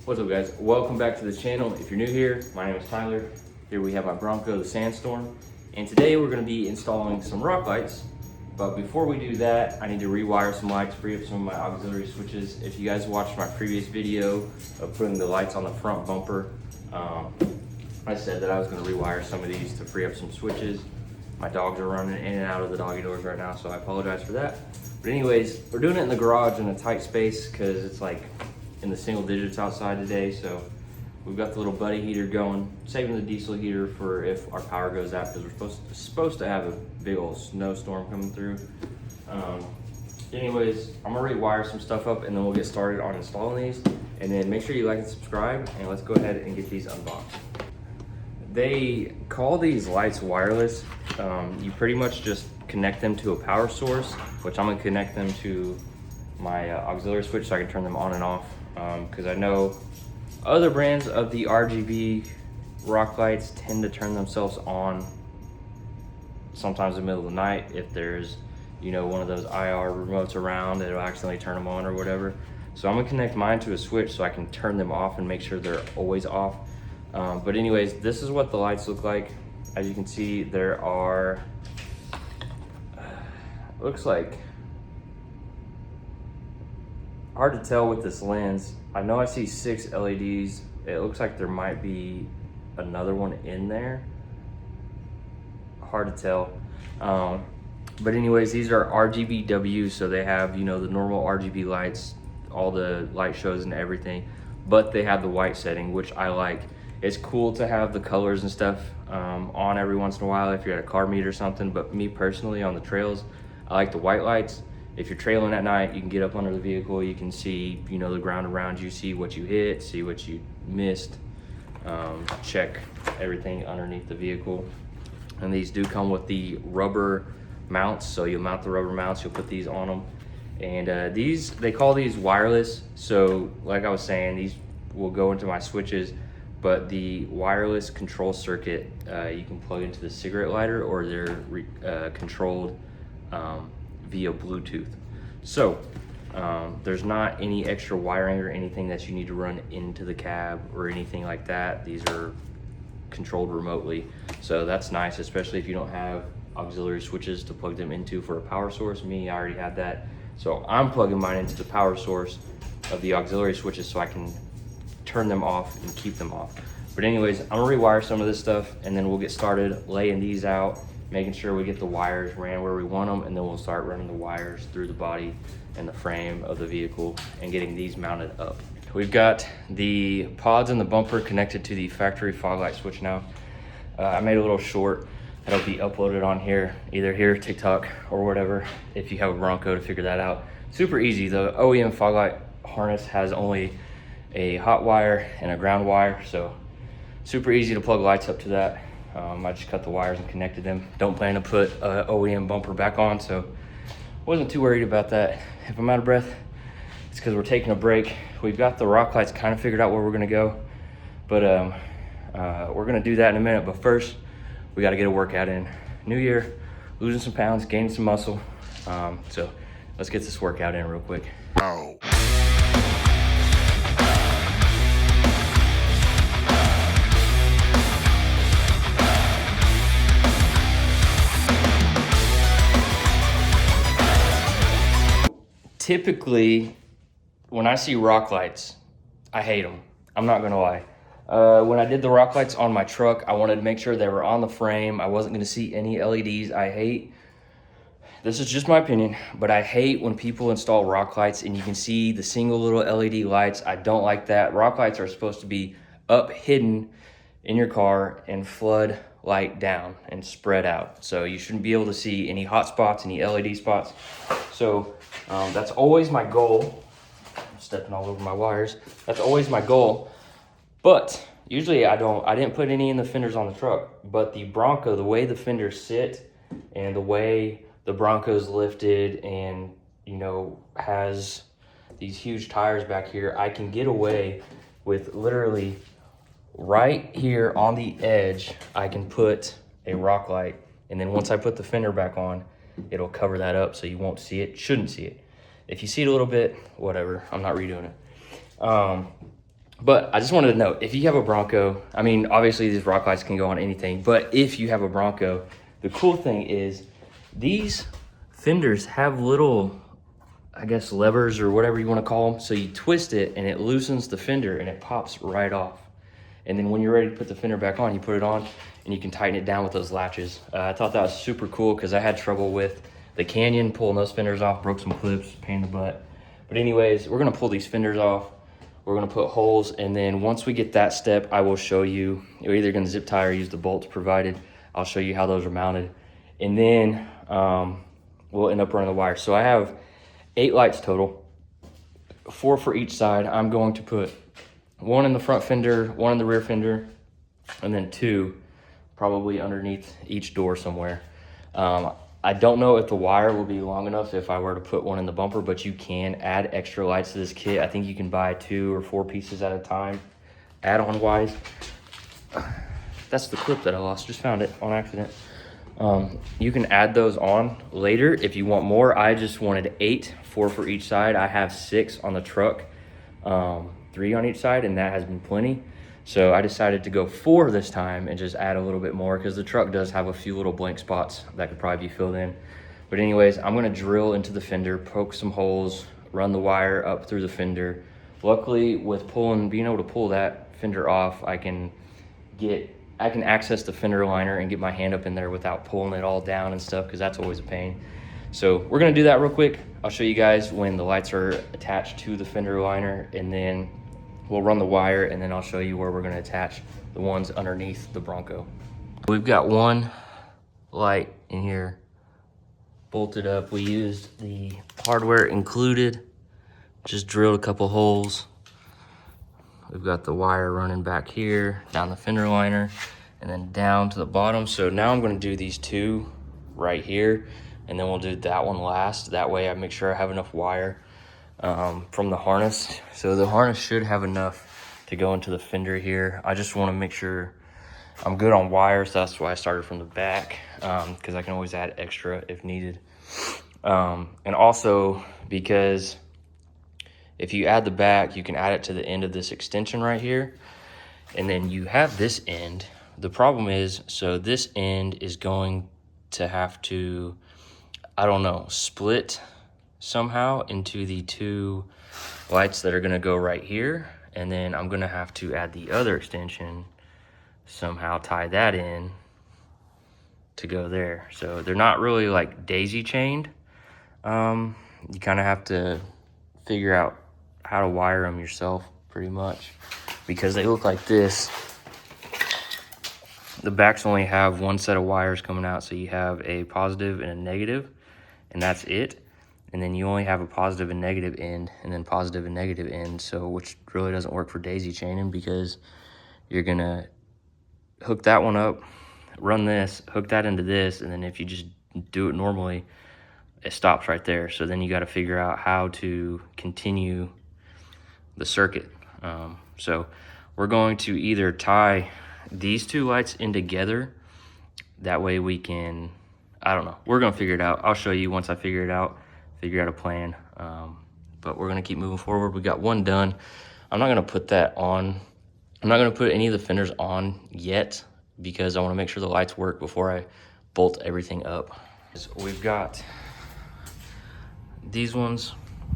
What's up, guys? Welcome back to the channel. If you're new here, my name is Tyler. Here we have my Bronco, the Sandstorm, and today we're going to be installing some rock lights. But before we do that, I need to rewire some lights, free up some of my auxiliary switches. If you guys watched my previous video of putting the lights on the front bumper, I said that I was going to rewire some of these to free up some switches. My dogs are running in and out of the doggy doors right now, so I apologize for that. But anyways, we're doing it in the garage in a tight space because it's like in the single digits outside today. So we've got the little buddy heater going, saving the diesel heater for if our power goes out, because we're supposed to have a big old snowstorm coming through. Anyways, I'm gonna rewire some stuff up and then we'll get started on installing these. And then make sure you like and subscribe, and let's go ahead and get these unboxed. They call these lights wireless. You pretty much just connect them to a power source, which I'm gonna connect them to my auxiliary switch so I can turn them on and off. Because I know other brands of the RGB rock lights tend to turn themselves on sometimes in the middle of the night. If there's, you know, one of those IR remotes around, it'll accidentally turn them on or whatever. So I'm gonna connect mine to a switch so I can turn them off and make sure they're always off. But anyways, this is what the lights look like. As you can see, there are, looks like, hard to tell with this lens. I know I see 6 LEDs. It looks like there might be another one in there. Hard to tell. But anyways, these are RGBW, so they have, you know, the normal RGB lights, all the light shows and everything, but they have the white setting, which I like. It's cool to have the colors and stuff on every once in a while if you're at a car meet or something, but me personally on the trails, I like the white lights. If you're trailing at night, you can get up under the vehicle, you can see, you know, the ground around you, see what you hit, see what you missed, check everything underneath the vehicle. And these do come with the rubber mounts, so you'll mount the rubber mounts, you'll put these on them. And these, they call these wireless. So like I was saying, these will go into my switches, but the wireless control circuit, you can plug into the cigarette lighter, or they're controlled via Bluetooth. So there's not any extra wiring or anything that you need to run into the cab or anything like that. These are controlled remotely, so that's nice, especially if you don't have auxiliary switches to plug them into for a power source. Me, I already had that, so I'm plugging mine into the power source of the auxiliary switches so I can turn them off and keep them off. But anyways, I'm gonna rewire some of this stuff and then we'll get started laying these out, making sure we get the wires ran where we want them, and then we'll start running the wires through the body and the frame of the vehicle and getting these mounted up. We've got the pods and the bumper connected to the factory fog light switch now. I made a little short that'll be uploaded on here, either here, TikTok, or whatever, if you have a Bronco, to figure that out. Super easy. The OEM fog light harness has only a hot wire and a ground wire, so super easy to plug lights up to that. I just cut the wires and connected them. Don't plan to put a OEM bumper back on, so wasn't too worried about that. If I'm out of breath, it's because we're taking a break. We've got the rock lights kind of figured out where we're gonna go, but we're gonna do that in a minute. But first, we gotta get a workout in. New year, losing some pounds, gaining some muscle. So let's get this workout in real quick. Ow. Typically, when I see rock lights, I hate them. I'm not gonna lie. When I did the rock lights on my truck, I wanted to make sure they were on the frame. I wasn't gonna see any LEDs. I hate, this is just my opinion, but I hate when people install rock lights and you can see the single little LED lights. I don't like that. Rock lights are supposed to be up hidden in your car and flood light down and spread out. So you shouldn't be able to see any hot spots, any LED spots. So that's always my goal. I'm stepping all over my wires. That's always my goal. But usually I didn't put any in the fenders on the truck. But the Bronco, the way the fenders sit and the way the Bronco's lifted and, you know, has these huge tires back here, I can get away with literally right here on the edge. I can put a rock light, and then once I put the fender back on, it'll cover that up so you won't see it, shouldn't see it. If you see it a little bit, whatever, I'm not redoing it. But I just wanted to note, if you have a Bronco, I mean, obviously these rock lights can go on anything, but if you have a Bronco, the cool thing is these fenders have little, I guess, levers or whatever you want to call them. So you twist it and it loosens the fender and it pops right off. And then when you're ready to put the fender back on, you put it on and you can tighten it down with those latches. I thought that was super cool because I had trouble with the Canyon pulling those fenders off, broke some clips, pain in the butt. But anyways, we're gonna pull these fenders off. We're gonna put holes, and then once we get that step, I will show you. You're either gonna zip tie or use the bolts provided. I'll show you how those are mounted. And then we'll end up running the wire. So I have 8 lights total, 4 for each side. I'm going to put 1 in the front fender, 1 in the rear fender, and then 2 probably underneath each door somewhere. I don't know if the wire will be long enough if I were to put 1 in the bumper, but you can add extra lights to this kit. I think you can buy 2 or 4 pieces at a time, add-on wise. That's the clip that I lost, just found it on accident. You can add those on later if you want more. I just wanted 8, 4 for each side. I have 6 on the truck, 3 on each side, and that has been plenty. So I decided to go 4 this time and just add a little bit more because the truck does have a few little blank spots that could probably be filled in. But anyways, I'm gonna drill into the fender, poke some holes, run the wire up through the fender. Luckily, with being able to pull that fender off, I can access the fender liner and get my hand up in there without pulling it all down and stuff, because that's always a pain. So we're gonna do that real quick. I'll show you guys when the lights are attached to the fender liner, and then we'll run the wire, and then I'll show you where we're gonna attach the ones underneath the Bronco. We've got 1 light in here bolted up. We used the hardware included, just drilled a couple holes. We've got the wire running back here, down the fender liner, and then down to the bottom. So now I'm gonna do these 2 right here, and then we'll do that one last. That way I make sure I have enough wire from the harness. So the harness should have enough to go into the fender here. I just wanna make sure I'm good on wires. That's why I started from the back, because I can always add extra if needed. And also because if you add the back, you can add it to the end of this extension right here. And then you have this end. The problem is, so this end is going to have to, I don't know, split somehow into the 2 lights that are gonna go right here. And then I'm gonna have to add the other extension, somehow tie that in to go there. So they're not really like daisy chained. You kind of have to figure out how to wire them yourself pretty much, because they look like this. The backs only have 1 set of wires coming out, so you have a positive and a negative, and that's it. And then you only have a positive and negative end, and then positive and negative end, so which really doesn't work for daisy chaining, because you're gonna hook that one up, run this, hook that into this, and then if you just do it normally, it stops right there. So then you got to figure out how to continue the circuit. So we're going to either tie these 2 lights in together, that way we can, I don't know, we're gonna figure it out. I'll show you once I figure out a plan. But we're gonna keep moving forward. We got 1 done. I'm not gonna put that on. I'm not gonna put any of the fenders on yet, because I wanna make sure the lights work before I bolt everything up. So we've got these ones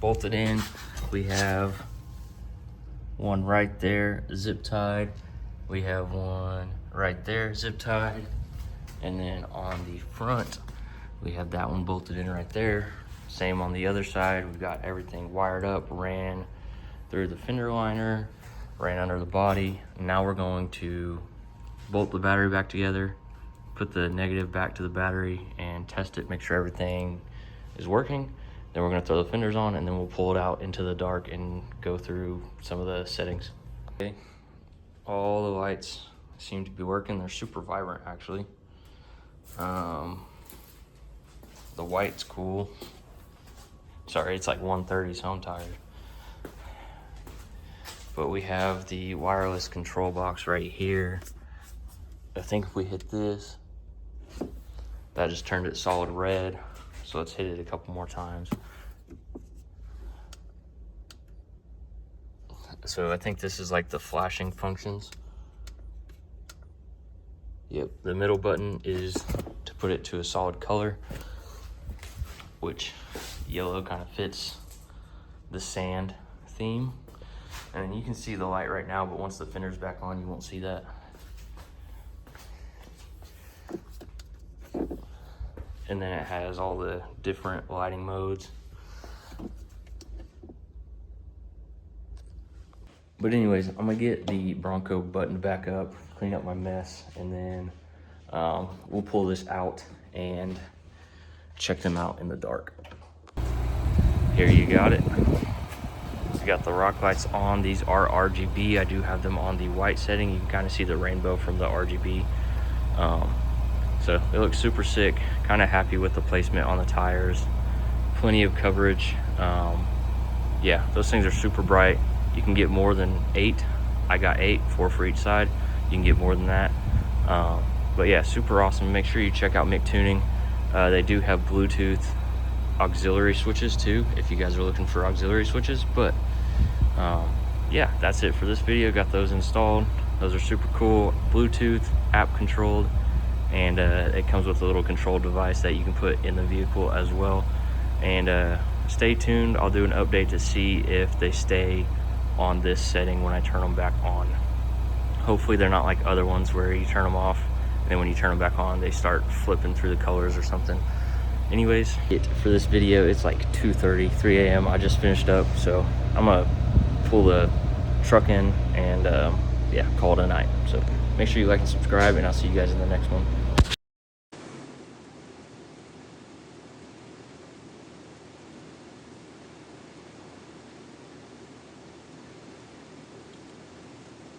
bolted in. We have 1 right there zip tied. We have 1 right there zip tied. And then on the front, we have that one bolted in right there. Same on the other side. We've got everything wired up, ran through the fender liner, ran under the body. Now we're going to bolt the battery back together, put the negative back to the battery, and test it, make sure everything is working. Then we're gonna throw the fenders on, and then we'll pull it out into the dark and go through some of the settings. Okay, all the lights seem to be working. They're super vibrant, actually. The white's cool. Sorry, it's like 1:30, so I'm tired. But we have the wireless control box right here. I think if we hit this, that just turned it solid red. So let's hit it a couple more times. So I think this is like the flashing functions. Yep, the middle button is to put it to a solid color, which yellow kind of fits the sand theme. And you can see the light right now, but once the fender's back on, you won't see that. And then it has all the different lighting modes. But anyways, I'm gonna get the Bronco buttoned back up, clean up my mess, and then we'll pull this out and check them out in the dark. Here you got it. We got the rock lights on. These are RGB. I do have them on the white setting. You can kind of see the rainbow from the RGB. So it looks super sick. Kind of happy with the placement on the tires. Plenty of coverage. Yeah, those things are super bright. You can get more than 8. I got 8, 4 for each side. You can get more than that. But yeah, super awesome. Make sure you check out MICTUNING. They do have Bluetooth auxiliary switches too, if you guys are looking for auxiliary switches. But yeah, that's it for this video. Got those installed. Those are super cool. Bluetooth, app controlled, and it comes with a little control device that you can put in the vehicle as well. And stay tuned. I'll do an update to see if they stay on this setting when I turn them back on. Hopefully they're not like other ones where you turn them off and then when you turn them back on they start flipping through the colors or something. Anyways, for this video, it's like 2:30, 3 a.m. I just finished up, so I'm gonna pull the truck in and yeah, call it a night. So make sure you like and subscribe, and I'll see you guys in the next one.